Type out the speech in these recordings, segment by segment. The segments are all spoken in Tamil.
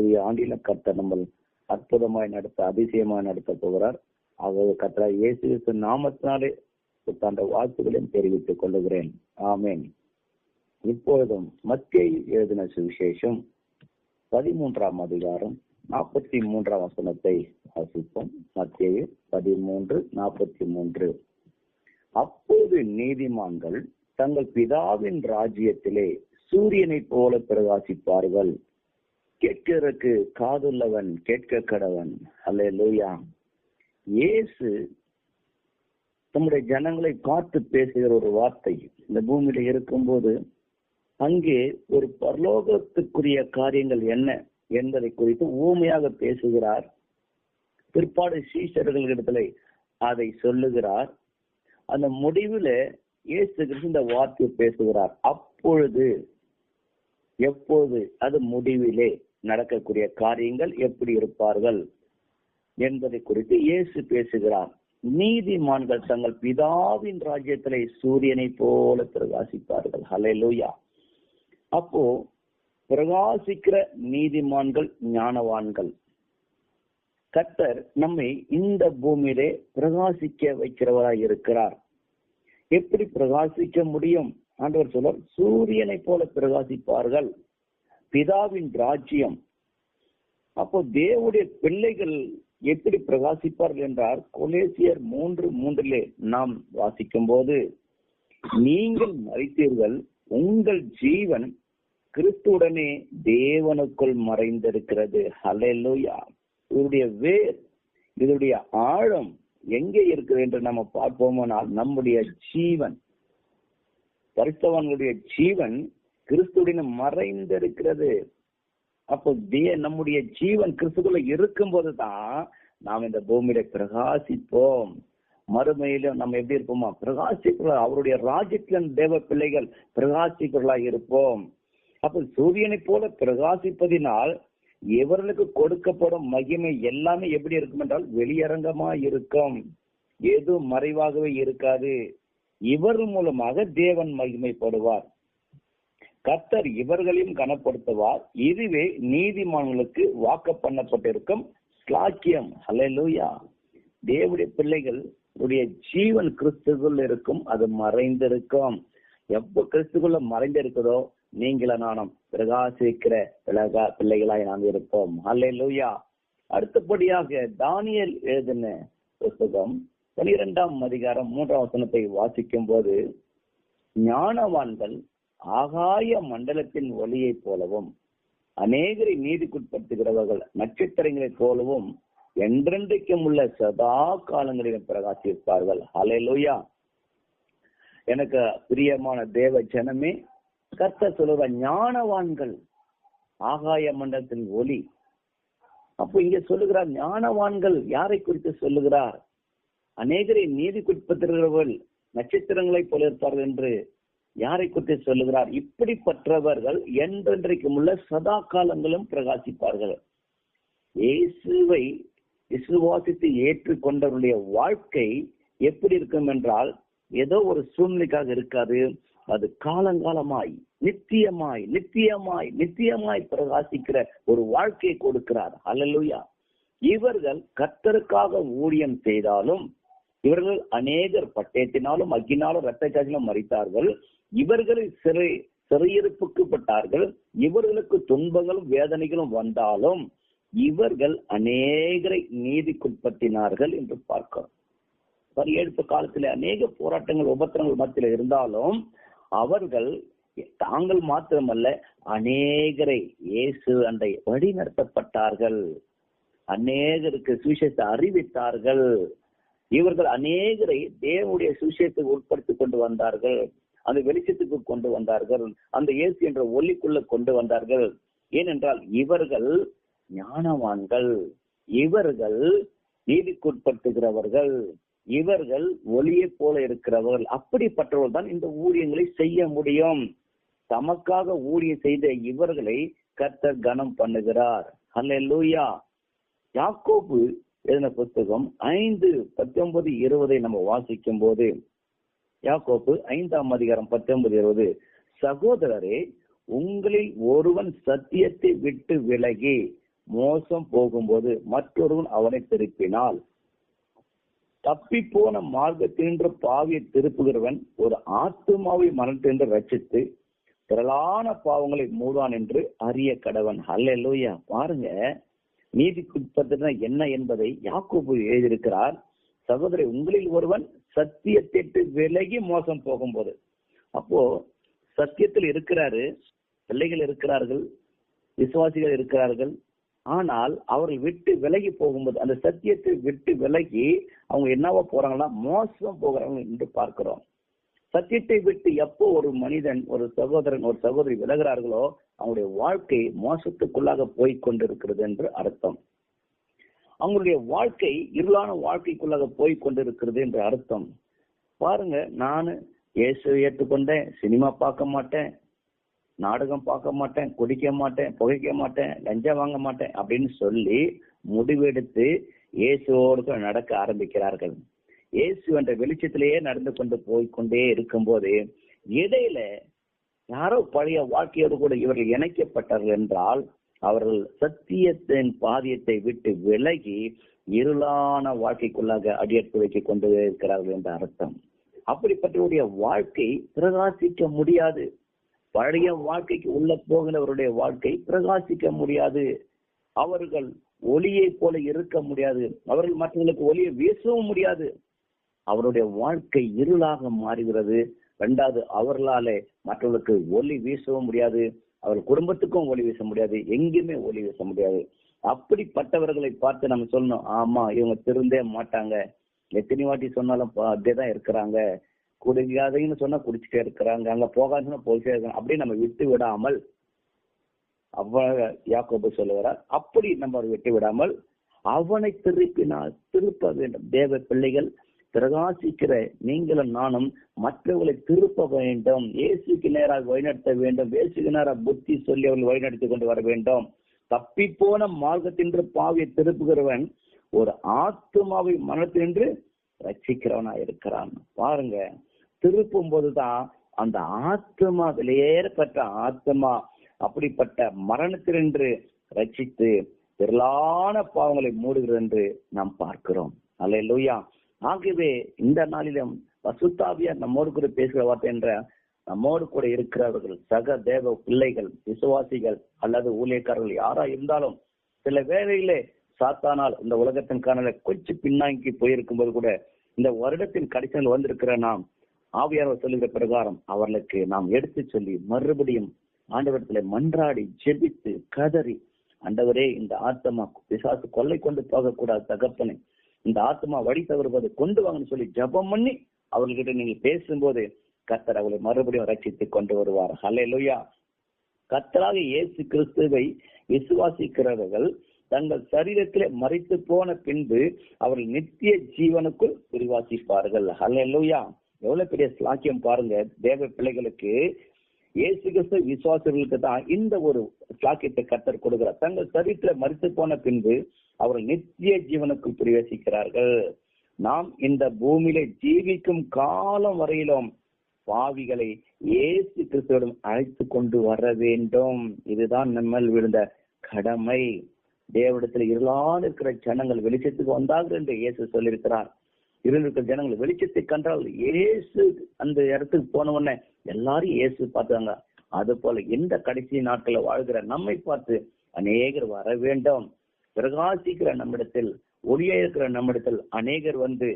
புதிய ஆண்டில கர்த்தர் நம்ம அற்புதமாய் நடத்த, அதிசயமாய் நடத்த போகிறார். அவர் கர்த்தர் இயேசு கிறிஸ்து நாமத்தினாலே புத்தாண்டு வாழ்த்துக்களையும் தெரிவித்துக் கொள்ளுகிறேன். ஆமென். இப்பொழுதும் மத்தேயு எழுதின சுவிசேஷம் 13ஆம் அதிகாரம் 43ஆம் வசனத்தை வாசிப்போம். மத்தேயு 13:43. அப்போது நீதிமான்கள் தங்கள் பிதாவின் ராஜ்யத்திலே சூரியனைப் போல பிரகாசிப்பார்கள். கேட்கிறதுக்கு காதுள்ளவன் கேட்க கடவன். அல்லேலூயா. இயேசு தம்முடைய ஜனங்களை பார்த்து பேசுகிற ஒரு வார்த்தை. இந்த பூமியில இருக்கும்போது அங்கே ஒரு பரலோகத்துக்குரிய காரியங்கள் என்ன என்பதை குறித்து ஊமையாக பேசுகிறார். பிற்பாடு சீஷர்களிடத்திலே அதை சொல்லுகிறார். அந்த முடிவில் இயேசு கிறிஸ்து இந்த வார்த்தையை பேசுகிறார். அப்பொழுது, எப்போது, அது முடிவிலே நடக்கக்கூடிய காரியங்கள் எப்படி இருப்பார்கள் என்பதை குறித்து இயேசு பேசுகிறார். நீதிமான்கள் தங்கள் பிதாவின் ராஜ்யத்திலே சூரியனை போல பிரகாசிப்பார்கள். ஹல்லேலூயா. அப்போ பிரகாசிக்கிற நீதிமான்கள் ஞானவான்கள். கர்த்தர் நம்மை இந்த பூமியிலே பிரகாசிக்க வைக்கிறவராய் இருக்கிறார். எப்படி பிரகாசிக்க முடியும்? ஆண்டவர் சொல்றார், சூரியனை போல பிரகாசிப்பார்கள். பிதாவின் ராஜ்யம். அப்போ தேவனுடைய பிள்ளைகள் எப்படி பிரகாசிப்பார்கள் என்றால், கொலேசியர் 3:3 நாம் வாசிக்கும் போது, நீங்கள் மரித்தீர்கள், உங்கள் ஜீவன் கிறிஸ்துவுடனே தேவனுக்குள் மறைந்திருக்கிறது. ஹல்லேலூயா. இதனுடைய வேர், இதனுடைய ஆழம் எங்கே இருக்கிறது என்று நம்ம பார்ப்போமானால், நம்முடைய ஜீவன், பரிசுத்தவான்களுடைய ஜீவன் கிறிஸ்துவுடனே மறைந்திருக்கிறது. அப்போ நம்முடைய ஜீவன் கிறிஸ்துக்குள்ள இருக்கும் போதுதான் நாம் இந்த பூமியில பிரகாசிப்போம். மறுமையிலும் நம்ம எப்படி இருப்போமா? பிரகாசிக்கிறா. அவருடைய ராஜ்யத்தின் தேவ பிள்ளைகள் பிரகாசிக்கிறா இருப்போம். அப்ப சூரியனை போல பிரகாசிப்பதினால் இவர்களுக்கு கொடுக்கப்படும் மகிமை எல்லாமே எப்படி இருக்கும் என்றால் வெளியரங்கமா இருக்கும். எதுவும் மறைவாகவே இருக்காது. இவர்கள் மூலமாக தேவன் மகிமைப்படுவார். கர்த்தர் இவர்களையும் கனப்படுத்துவார். இதுவே நீதிமான்களுக்கு வாக்கு பண்ணப்பட்டிருக்கும் ஸ்லாக்கியம். ஹல்லேலூயா. தேவனுடைய பிள்ளைகள் ஜீவன் கிறிஸ்துக்குள் இருக்கும். அது மறைந்திருக்கும். எப்ப கிறிஸ்துக்குள்ள மறைந்திருக்கிறதோ நீங்கள நானும் பிரகாசிக்கிற பிள்ளைகளாய் நாம் இருப்போம். ஹல்லேலூயா. அடுத்தபடியாக தானியேல் எழுதின புத்தகம் 12ஆம் அதிகாரம் 3ஆம் வசனத்தை வாசிக்கும் போது, ஞானவான்கள் ஆகாய மண்டலத்தின் ஒளியை போலவும் அநேகரை நீதிக்குட்படுத்துகிறவர்கள் நட்சத்திரங்களைப் போலவும் என்றென்றைக்கும் உள்ள சதா காலங்களிலும் பிரகாசிப்பார்கள். ஹல்லேலூயா. எனக்கு பிரியமான தேவ ஜனமே, கர்த்தர் சொல்லுற ஞானவான்கள் ஆகாய மண்டலத்தின் ஒளி. அப்போ இங்க சொல்லுகிறார், ஞானவான்கள் யாரை குறித்து சொல்லுகிறார்? அநேகரை நீதிக்குட்படுத்துகிறவர்கள் நட்சத்திரங்களை போல இருப்பார்கள் என்று யாரை குறித்து சொல்லுகிறார்? இப்படிப்பட்டவர்கள் என்றென்றைக்கும் உள்ள சதா காலங்களும் பிரகாசிப்பார்கள். இயேசுவை விசுவாசித்து ஏற்றுக்கொண்டவருடைய வாழ்க்கை எப்படி இருக்கும் என்றால், ஏதோ ஒரு சூழ்நிலைக்காக இருக்காது. அது காலங்காலமாய் நித்தியமாய் நித்தியமாய் நித்தியமாய் பிரகாசிக்கிற ஒரு வாழ்க்கையை கொடுக்கிறார். ஹல்லேலூயா. இவர்கள் கர்த்தருக்காக ஊழியம் செய்தாலும், இவர்கள் அநேகர் பட்டயத்தினாலும் அக்கினாலும் இரத்த சாட்சியிலும் மரித்தார்கள். இவர்கள் சிறையிருப்புக்கு பட்டார்கள். இவர்களுக்கு துன்பங்களும் வேதனைகளும் வந்தாலும் இவர்கள் அநேகரை நீதிக்குட்படுத்தினார்கள் என்று பார்க்கிறோம். பரிகெடுப்பு காலத்தில் அநேக போராட்டங்கள் உபத்திரங்கள் மத்தியில் இருந்தாலும் அவர்கள் தாங்கள் மாத்திரமல்ல, அநேகரை இயேசு அண்டை வழி நடத்தப்பட்டார்கள். அநேகருக்கு சுவிசேஷத்தை அறிவித்தார்கள். இவர்கள் அநேகரை தேவனுடைய சுவிசேஷத்துக்கு உட்படுத்திக் கொண்டு வந்தார்கள். அந்த வெளிச்சத்துக்கு கொண்டு வந்தார்கள். அந்த இயேசு என்ற ஒளிக்குள்ள கொண்டு வந்தார்கள். ஏனென்றால் இவர்கள் ஞானவான்கள், இவர்கள் நீதிக்குட்படுத்துகிறவர்கள், இவர்கள் ஒளியை போல இருக்கிறவர்கள். அப்படிப்பட்டவர்கள் தான் இந்த ஊழியங்களை செய்ய முடியும். தமக்காக ஊழியம் செய்த இவர்களை கர்த்தர் கனம் பண்ணுகிறார். ஹல்லேலூயா. யாக்கோபு எழுதின புத்தகம் 5:19-20 நம்ம வாசிக்கும் போது, யாக்கோபு 5ஆம் அதிகாரம் 19-20, சகோதரரே, உங்களில் ஒருவன் சத்தியத்தை விட்டு விலகி மோசம் போகும்போது மற்றொருவன் அவனை திருப்பினால், தப்பி போன மார்க்கத்தினின்று பாவியை திருப்புகிறவன் ஒரு ஆத்துமாவை மரணத்தினின்று ரட்சித்து திரளான பாவங்களை மூடான் என்று அறிய கடவன். அல்லேலூயா. பாருங்க, நீதிக்குட்பட்டது என்ன என்பதை யாக்கோபு எழுதியிருக்கிறார். சகோதரி, உங்களில் ஒருவன் சத்தியத்திற்கு விலகி மோசம் போகும்போது, அப்போ சத்தியத்தில் இருக்கிறாரு, பிள்ளைகள் இருக்கிறார்கள், விசுவாசிகள் இருக்கிறார்கள். ஆனால் அவர்கள் விட்டு விலகி போகும்போது, அந்த சத்தியத்தை விட்டு விலகி அவங்க என்னவா போறாங்கன்னா மோசம் போகிறாங்க என்று பார்க்கிறோம். சத்தியத்தை விட்டு எப்போ ஒரு மனிதன், ஒரு சகோதரன், ஒரு சகோதரி விலகிறார்களோ அவங்களுடைய வாழ்க்கை மோசத்துக்குள்ளாக போய் கொண்டிருக்கிறது என்று அர்த்தம். அவங்களுடைய வாழ்க்கை இருளான வாழ்க்கைக்குள்ளாக போய் கொண்டிருக்கிறது என்று அர்த்தம். பாருங்க, நான் இயேசுவை ஏற்றுக்கொண்டேன், சினிமா பார்க்க மாட்டேன், நாடகம் பார்க்க மாட்டேன், குடிக்க மாட்டேன், புகைக்க மாட்டேன், லஞ்சம் வாங்க மாட்டேன் அப்படின்னு சொல்லி முடிவெடுத்து இயேசுவோடு நடக்க ஆரம்பிக்கிறார்கள். இயேசு என்ற வெளிச்சத்திலேயே நடந்து கொண்டு போய்கொண்டே இருக்கும்போது இடையில யாரோ பழைய வாழ்க்கையோடு கூட இவர்கள் இணைக்கப்பட்டார்கள் என்றால் அவர்கள் சத்தியத்தின் பாதியத்தை விட்டு விலகி இருளான வாழ்க்கைக்குள்ளாக அடியெடுத்து வைக்க கொண்டு இருக்கிறார்கள் என்ற அர்த்தம். அப்படிப்பட்டவருடைய வாழ்க்கை பிரகாசிக்க முடியாது. பழைய வாழ்க்கைக்கு உள்ள போகிறவருடைய வாழ்க்கை பிரகாசிக்க முடியாது. அவர்கள் ஒளியை போல இருக்க முடியாது. அவர்கள் மற்றவர்களுக்கு ஒளியை வீசவும் முடியாது. அவருடைய வாழ்க்கை இருளாக மாறுகிறது. இரண்டாவது, அவர்களாலே மற்றவர்களுக்கு ஒளி வீசவும் முடியாது. அவர் குடும்பத்துக்கும் ஒளி வீச முடியாது, எங்கேயுமே ஒளி வீச முடியாது. அப்படிப்பட்டவர்களை பார்த்து நம்ம சொல்லணும், ஆமா இவங்க திருந்தே மாட்டாங்க, எத்தனை வாட்டி சொன்னாலும் அப்படியேதான் இருக்கிறாங்க, குடிக்காதீங்கன்னு சொன்னா குடிச்சுட்டே இருக்கிறாங்க, அங்க போகாதுன்னு போயிட்டே இருக்காங்க, அப்படியே நம்ம விட்டு விடாமல், யாக்கோபு சொல்லுகிறார், அப்படி நம்ம விட்டு விடாமல் அவனை திருப்ப வேண்டும். தேவ பிள்ளைகள் பிரகாசிக்கிற நீங்களும் நானும் மற்றவர்களை திருப்ப வேண்டும். இயேசுக்கு நேராக வழிநடத்த வேண்டும். இயேசுக்கு நேராக புத்தி சொல்லி அவர்கள் வழிநடத்தி கொண்டு வர வேண்டும். தப்பி போன மார்க்கத்தின்று பாவியை திருப்புகிறவன் ஒரு ஆத்துமாவை மனத்தின்று ரட்சிக்கிறவனா இருக்கிறான். பாருங்க, திருப்பும் போதுதான் அந்த ஆத்மா, வெளியேறப்பட்ட ஆத்மா அப்படிப்பட்ட மரணத்தினின்று ரட்சித்து திரளான பாவங்களை மூடுகிறது என்று நாம் பார்க்கிறோம். அல்லேலூயா. ஆகவே இந்த நாளிலும் பசுத்தாவியார் நம்மோடு கூட பேசுகிற வார்த்தை என்ற, நம்மோடு கூட இருக்கிறவர்கள், சக தேவ பிள்ளைகள், விசுவாசிகள் அல்லது ஊழியக்காரர்கள் யாரா இருந்தாலும், சில வேளையிலே சாத்தானால் இந்த உலகத்தின் காணல கொஞ்சம் பின்னாங்கி போயிருக்கும் போது கூட இந்த வருடத்தின் கடைசியில் வந்திருக்கிற நாம் ஆவியார் சொல்லுகிற பிரகாரம் அவர்களுக்கு நாம் எடுத்து சொல்லி மறுபடியும் ஆண்டவரத்துல மன்றாடி ஜெபித்து கதறி, ஆண்டவரே இந்த ஆத்மா பிசாசு கொள்ளை கொண்டு போகக்கூடாது தகப்பனே, இந்த ஆத்மா வழி தவறுவது கொண்டு வாங்கன்னு சொல்லி ஜபம் பண்ணி அவர்கிட்ட நீங்க பேசும்போது கர்த்தர் அவளை மறுபடியும் ரட்சித்து கொண்டு வருவார். ஹல்லேலூயா. கர்த்தராக இயேசு கிறிஸ்துவை விசுவாசிக்கிறவர்கள் தங்கள் சரீரத்திலே மரித்து போன பின்பு அவர்கள் நித்திய ஜீவனுக்குள் விரிவாசிப்பார்கள். ஹல்லேலூயா. எவ்வளவு பெரிய ஸ்லாக்கியம் பாருங்க. தேவ பிள்ளைகளுக்கு, இயேசு கிறிஸ்து விசுவாசிகளுக்கு தான் இந்த ஒரு ஸ்லாக்கியத்தை கர்த்தர் கொடுக்கிறார். தங்கள் சரீரத்திலே மரித்து போன பின்பு அவர்கள் நித்திய ஜீவனுக்குள் பிரவேசிக்கிறார்கள். நாம் இந்த பூமியில ஜீவிக்கும் காலம் வரையிலும் பாவிகளை இயேசு கிறிஸ்துவிடம் அழைத்து கொண்டு வர வேண்டும். இதுதான் நம்மள் விழுந்த கடமை. தேவனிடத்தில் இருளான இருக்கிற ஜனங்கள் வெளிச்சத்துக்கு வந்தார்கள் என்று இயேசு சொல்லியிருக்கிறார். இருந்திருக்கிற ஜனங்கள் வெளிச்சத்தை கண்டால் இயேசு அந்த இடத்துக்கு போன உடனே எல்லாரும் இயேசு பார்த்தாங்க. அது போல இந்த கடைசி நாட்களை வாழ்கிற நம்மை பார்த்து அநேகர் வர வேண்டும். பிரகாசிக்கிற நம்மிடத்தில், ஒளியா இருக்கிற நம்மிடத்தில் அநேகர் வந்து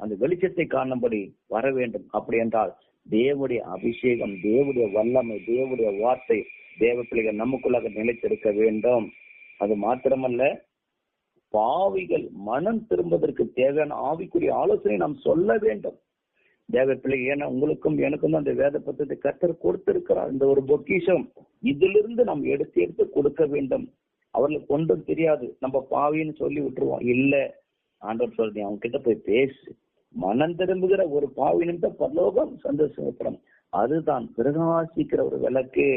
அந்த வெளிச்சத்தை காணும்படி வர வேண்டும். அப்படி என்றால் தேவனுடைய அபிஷேகம், தேவனுடைய வல்லமை, தேவனுடைய வார்த்தை தேவ பிள்ளைகள் நமக்குள்ளாக நிலைத்திருக்க வேண்டும். அது மாத்திரமல்ல, பாவிகள் மனம் திரும்புவதற்கு தேவையான ஆவிக்குரிய ஆலோசனை நாம் சொல்ல வேண்டும். தேவ பிள்ளை, ஏன்னா உங்களுக்கும் எனக்கும் அந்த வேத புத்தகத்தை கர்த்தர் கொடுத்திருக்கிறார். இந்த ஒரு பொக்கிஷம், இதிலிருந்து நாம் எடுத்து கொடுக்க வேண்டும். அவர்களுக்கு ஒன்றும் தெரியாது, நம்ம பாவின்னு சொல்லி விட்டுருவோம். இல்ல, ஆண்டவர் சொல்றேன், அவங்க கிட்ட போய் பேசு. மனம் திரும்புகிற ஒரு பாவினிட்ட பரலோகம் சந்தோஷப்படும். அதுதான் பிரகாசிக்கிற ஒரு விளக்கு.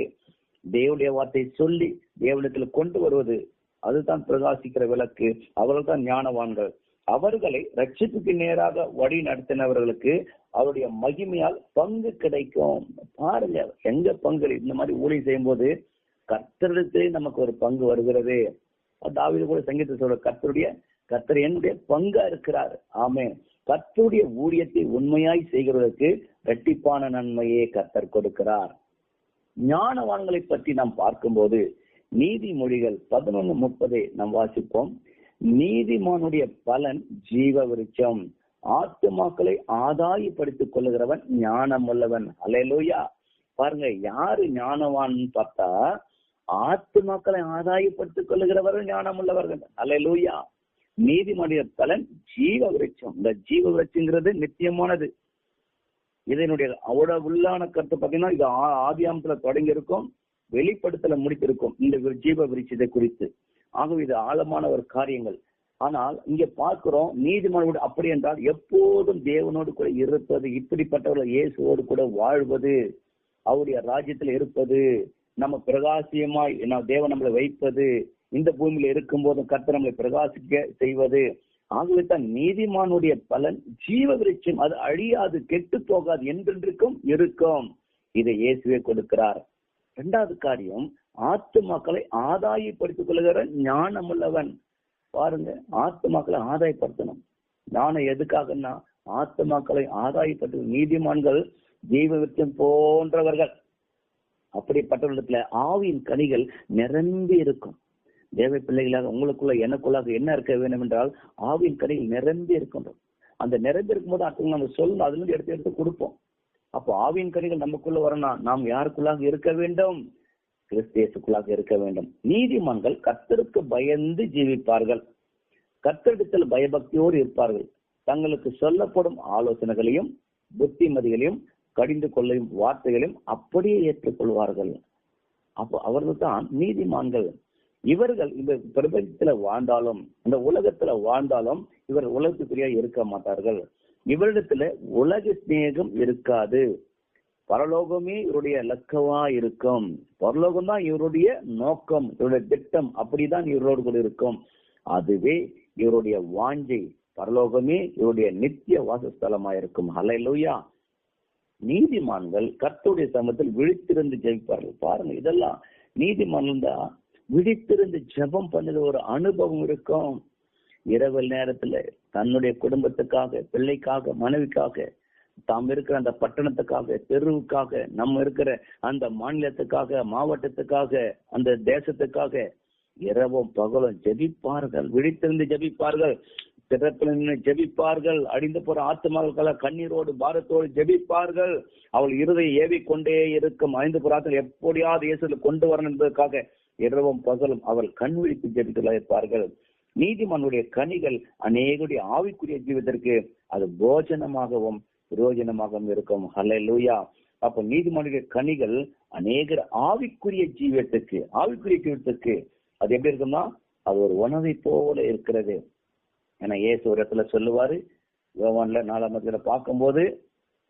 தேவனுடைய வார்த்தை சொல்லி தேவனிடத்துல கொண்டு வருவது, அதுதான் பிரகாசிக்கிற விளக்கு. அவர்கள் தான் ஞானவான்கள். அவர்களை ரட்சிப்புக்கு நேராக வழி நடத்தினவர்களுக்கு அவருடைய மகிமையால் பங்கு கிடைக்கும். பாருங்க, எங்க பங்கு இந்த மாதிரி ஊழியம் செய்யும் போது கர்த்தரிடத்திலே நமக்கு ஒரு பங்கு வருகிறது. தாவீது கூட சங்கீதத்தை சொல்ற, கர்த்தர் என்னுடைய பங்கா இருக்கிறார். ஆமென். கர்த்தருடைய ஊழியத்தை உண்மையாய் செய்கிறவர்களுக்கு இரட்டிப்பான நன்மையே கர்த்தர் கொடுக்கிறார். ஞானவான்களை பற்றி நாம் பார்க்கும்போது நீதிமொழிகள் 11:30 நாம் வாசிப்போம். நீதிமானுடைய பலன் ஜீவ விருட்சம், ஆத்துமாக்களை ஆதாயப்படுத்திக் கொள்ளுகிறவன் ஞானம் உள்ளவன். அல்லேலூயா. பாருங்க, யாரு ஞானவான் பார்த்தா ஆத்துமாக்களை ஆதாயப்படுத்திக் கொள்ளுகிறவர்கள் ஞானம் உள்ளவர்கள். அல்லேலூயா. நீதிமன்ற பலன் ஜீவ விருட்சம். இந்த ஜீவ விருட்சங்கிறது நித்தியமானது. இதனுடைய அவ்வளவு உள்ளான கருத்து பார்த்தீங்கன்னா, இது ஆதியாமத்துல தொடங்கி இருக்கும், வெளிப்படுத்தல முடித்திருக்கும் இந்த ஜீவ விருட்சத்தை குறித்து. ஆகவே இது ஆழமான ஒரு காரியங்கள். ஆனால் இங்க பார்க்கிறோம், நீதிமன்ற அப்படி என்றால் எப்போதும் தேவனோடு கூட இருப்பது, இப்படிப்பட்டவர்கள் இயேசுவோடு கூட வாழ்வது, அவருடைய ராஜ்யத்தில் இருப்பது, நம்ம பிரகாசியமாய் தேவன் நம்மளை வைப்பது, இந்த பூமியில இருக்கும் போதும் கர்த்தர் நம்மளை பிரகாசிக்க செய்வது. ஆகவே தான் நீதிமானுடைய பலன் ஜீவ விருட்சம், அது அழியாது, கெட்டு போகாது, என்றென்றைக்கும் இருக்கும். இதை இயேசுவே கொடுக்கிறார். இரண்டாவது காரியம், ஆத்துமாக்களை ஆதாயப்படுத்திக் கொள்கிற ஞானம் உள்ளவன். பாருங்க, ஆத்துமாக்களை ஆதாயப்படுத்தணும். ஞானம் எதுக்காகன்னா ஆத்துமாக்களை ஆதாயப்படுத்த. நீதிமான்கள் ஜீவ விருட்சம் போன்றவர்கள். அப்படிப்பட்டவர்களிடத்துல ஆவியின் கனிகள் நிரம்பி இருக்கும். தேவ பிள்ளைகளாக உங்களுக்குள்ள எனக்குள்ளாக என்ன இருக்க வேண்டும் என்றால் ஆவியின் கனிகள் நிரம்பி இருக்கின்றோம். அந்த நிரம்பி இருக்கும் போது அடுத்தவங்க நம்ம சொல்லணும், அதுல இருந்து எடுத்து கொடுப்போம். அப்போ ஆவியின் கனிகள் நமக்குள்ள வரணும். நாம் யாருக்குள்ளாக இருக்க வேண்டும்? கிறிஸ்தேசுக்குள்ளாக இருக்க வேண்டும். நீதிமான்கள் கர்த்தருக்கு பயந்து ஜீவிப்பார்கள், கர்த்தரிடத்தில் பயபக்தியோடு இருப்பார்கள், தங்களுக்கு சொல்லப்படும் ஆலோசனைகளையும் புத்திமதிகளையும் கடிந்து கொள்ளும் வார்த்தைகளையும் அப்படியே ஏற்றுக்கொள்வார்கள். அப்போ அவர்கள் தான் நீதிமான்கள். இவர்கள் இந்த பிரபஞ்சத்துல வாழ்ந்தாலும், இந்த உலகத்துல வாழ்ந்தாலும், இவர் உலகத்துக்குரிய இருக்க மாட்டார்கள். இவரிடத்துல உலக சிநேகம் இருக்காது. பரலோகமே இவருடைய இலக்கவா இருக்கும். பரலோகம் தான் இவருடைய நோக்கம், இவருடைய திட்டம். அப்படிதான் இவரோடு கூட இருக்கும். அதுவே இவருடைய வாஞ்சை. பரலோகமே இவருடைய நித்திய வாசஸ்தலமா இருக்கும். ஹல்லேலூயா. நீதிமான்கள் கர்த்தருடைய சமூகத்தில் விழித்திருந்து ஜெபிப்பார்கள். பாருங்க, இதெல்லாம் நீதிமான்கள் தான் விழித்திருந்து ஜெபம் பண்ணுற ஒரு அனுபவம் இருக்கும். இரவு நேரத்துல தன்னுடைய குடும்பத்துக்காக, பிள்ளைக்காக, மனைவிக்காக, தாம் இருக்கிற அந்த பட்டணத்துக்காக, தெருவுக்காக, நம்ம இருக்கிற அந்த மாநிலத்துக்காக, மாவட்டத்துக்காக, அந்த தேசத்துக்காக இரவும் பகலும் ஜெபிப்பார்கள். விழித்திருந்து ஜெபிப்பார்கள், திறப்பில் நின்று ஜெபிப்பார்கள். அடிந்து போற ஆத்துமாக்களை கண்ணீரோடு பாரத்தோடு ஜெபிப்பார்கள். அவள் இருதயம் ஏவிக்கொண்டே இருக்கும். அழிந்து போற ஆத்மா எப்படியாவது இயேசுல கொண்டு வரணும் என்பதற்காக இரவும் பகலும் அவள் கண் விழித்து ஜெபித்துள்ளா இருப்பார்கள். நீதிமானுடைய கனிகள் அநேகருடைய ஆவிக்குரிய ஜீவிதத்திற்கு அது போஜனமாகவும் பிரயோஜனமாகவும் இருக்கும். ஹல்லேலூயா. அப்ப நீதிமானுடைய கனிகள் அநேகர் ஆவிக்குரிய ஜீவியத்துக்கு அது எப்படி இருக்கும்னா அது ஒரு உணவை போல இருக்கிறது. ஏன்னா இயேசு ஒரு இடத்துல சொல்லுவாரு, யோவான்ல 4 பார்க்கும்போது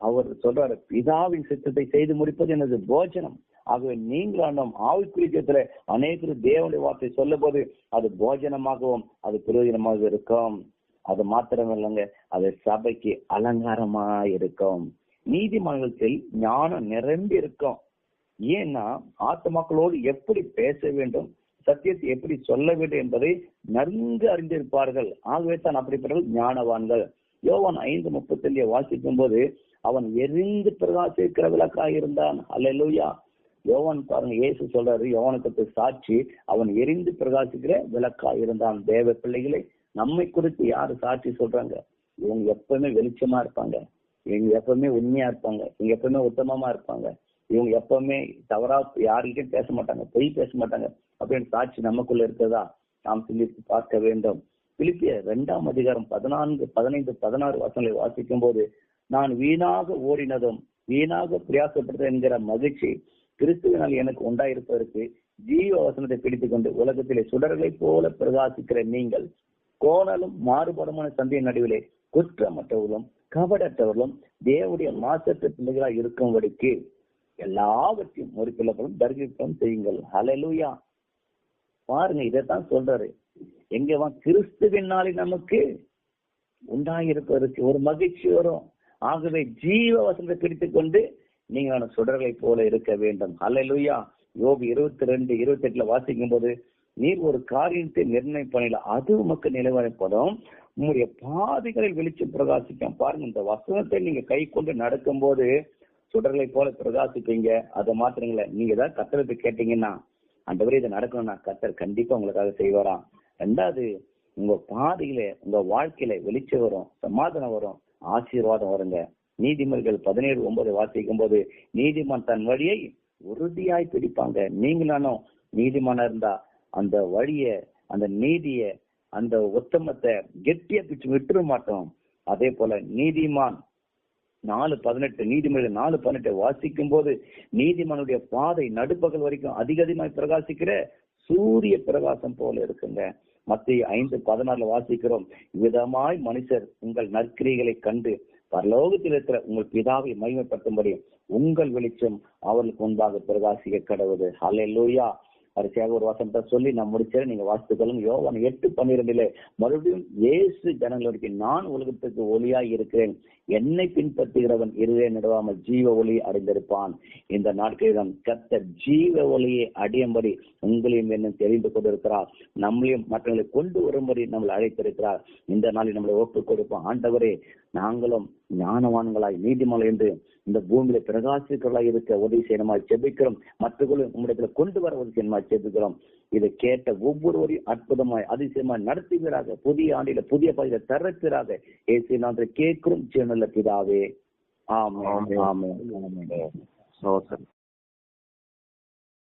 அவர் சொல்றாரு, பிதாவின் சித்தத்தை செய்து முடிப்பது எனது போஜனம். ஆகவே நீங்களும் ஆவிக்குரியத்துல அநேகர் தேவனுடைய வார்த்தை சொல்லும் போது அது போஜனமாகவும் அது பிரயோஜனமாக இருக்கும். அது மாத்திரம் இல்லைங்க, அது சபைக்கு அலங்காரமா இருக்கும். நீதிமன்றத்தில் ஞானம் நிரம்பி இருக்கும். ஏன்னா ஆத்மாக்களோடு எப்படி பேச வேண்டும், சத்தியத்தை எப்படி சொல்ல வேண்டும் என்பதை நன்கு அறிந்திருப்பார்கள். ஆகவே தான் அப்படிப்பட்டவர்கள் ஞானவான்கள். யோவான் 5:35 வாசிக்கும் போது அவன் எரிந்து பிரகாசிக்கிற விளக்காக இருந்தான். அல்லேலூயா. யோவான் பாருங்க, இயேசு சொல்றாரு, யோவானுக்கு சாட்சி, அவன் எரிந்து பிரகாசிக்கிற விளக்காக இருந்தான். தேவ பிள்ளைகளை நம்மை குறித்து யாரு சாட்சி சொல்றாங்க? இவங்க எப்பவுமே வெளிச்சமா இருப்பாங்க, இவங்க எப்பவுமே உண்மையா இருப்பாங்க, இவங்க எப்பவுமே உத்தமமா இருப்பாங்க, இவங்க எப்பவுமே தவறா யாருக்கிட்டையும் பேச மாட்டாங்க, பொய் பேச மாட்டாங்க அப்படின்னு சாட்சி நமக்குள்ள இருக்கிறதா நாம் சிந்தித்து பார்க்க வேண்டும். பிலிப்பியர் 2 14, 15, 16 வாசிக்கும் போது, நான் வீணாக ஓடினதும் வீணாக பிரயாசப்படுத்த என்கிற மகிழ்ச்சி கிறிஸ்துவினால் எனக்கு உண்டாயிருப்பதற்கு ஜீவ வசனத்தை பிடித்துக் கொண்டு உலகத்திலே சுடர்களை போல பிரகாசிக்கிற நீங்கள் கோணலும் மாறுபடமான சந்தையின் நடுவிலே குற்றமற்றவர்களும் கபடற்றவர்களும் தேவனுடைய மாசற்ற பிள்ளைகளாக இருக்கும்படிக்கு எல்லாவற்றையும் ஒரு பிள்ளைகளும் தரிசனம் செய்யுங்கள். ஹல்லேலூயா. பாருங்க, இதைத்தான் சொல்றாரு. எங்கவா கிறிஸ்துவினாலே நமக்கு உண்டாயிருப்பதற்கு ஒரு மகிழ்ச்சி வரும். ஆகவே ஜீவ வசனத்தை பிடித்துக் கொண்டு நீங்கள் சுடர்களை போல இருக்க வேண்டும். ஹல்லேலூயா. யோபு 22:28 வாசிக்கும் போது, நீர் ஒரு காரியத்தை நிர்ணயிப்பதில் அது உமக்கு நிலைவரப்படும். உங்களுடைய பாதைகளில் வெளிச்சம் பிரகாசிக்கும். பாருங்க, இந்த வசனத்தை நீங்க கை கொண்டு நடக்கும் போது சுடர்களை போல பிரகாசிப்பீங்க. அதை மாத்திரங்கள நீங்க ஏதாவது கத்தரத்தை கேட்டீங்கன்னா, ஆண்டவரே இதை நடக்கணும்னா கத்தர் கண்டிப்பா உங்களுக்காக செய்வாராம். ரெண்டாவது, உங்க பாதையில உங்க வாழ்க்கையில வெளிச்சம் வரும், சமாதானம் வரும், ஆசீர்வாதம் வருங்க. நீதிமொழிகள் 17:9 வாசிக்கும் போது, நீதிமான் தன் வழியை உறுதியாய் பிடிப்பாங்க. நீங்களானும் நீதிமானா இருந்தா அந்த வழிய, அந்த நீதிய, அந்த உத்தமத்தை கெட்டியா பிடிச்சு விட்டுற மாட்டோம். அதே போல நீதிமான் 4:18 நீதிமொழிகள் 4:18 வாசிக்கும் போது, நீதிமானுடைய பாதை நடுப்பகல் வரைக்கும் அதிகமாய் பிரகாசிக்கிற சூரிய பிரகாசம் போல இருக்குங்க. மத்தேயு 5:16 வாசிக்கிறோம், விதமாய் மனுஷர் உங்கள் நற்கிரிகளை கண்டு பரலோகத்தில் இருக்கிற உங்கள் பிதாவை மகிமைப்படுத்தும்படி உங்கள் வெளிச்சம் அவர்களுக்கு முன்பாக பிரகாசிக்க கடவுது. ஹல்லேலூயா. வரிசையாக ஒரு வசனத்தை சொல்லி நான் முடிச்சேன், நீங்க வாசித்துக்கொள்ளும். யோவான் 8:12 மறுபடியும் இயேசு ஜனங்களுக்கு, நான் உலகத்துக்கு ஒளியாய் இருக்கிறேன், என்னை பின்பற்றுகிறவன் இருவே நடுவாமல் ஜீவ ஒளி அடைந்திருப்பான். இந்த நாட்களிடம் கர்த்தர் ஜீவ ஒளியை அடையும்படி உங்களையும் என்ன தெரிந்து கொண்டிருக்கிறார். நம்மளையும் மற்றவர்களை கொண்டு வரும்படி நம்மளை அழைத்திருக்கிறார். இந்த நாளில் நம்மளை ஒப்புக் கொடுப்போம். ஆண்டவரே, நாங்களும் ஞானவான்களாய் நீதிமலை என்று இந்த பூமியில பிரகாசிக்கலாய் இருக்க உதவி செய்யணுமாய் செபிக்கிறோம். மற்றவர்களும் உங்களிடத்துல கொண்டு வர உதவி செய்யணுமாய் செபிக்கிறோம். இதை கேட்ட ஒவ்வொருவரையும் அற்புதமாய் அதிசயமாய் நடத்துவீராக. புதிய ஆண்டில புதிய பகுதியில தரப்பீராக. இயேசு நாமத்தில் கேட்கிறோம் ஜீவனுள்ள பிதாவே. ஆமென். ஆமென்.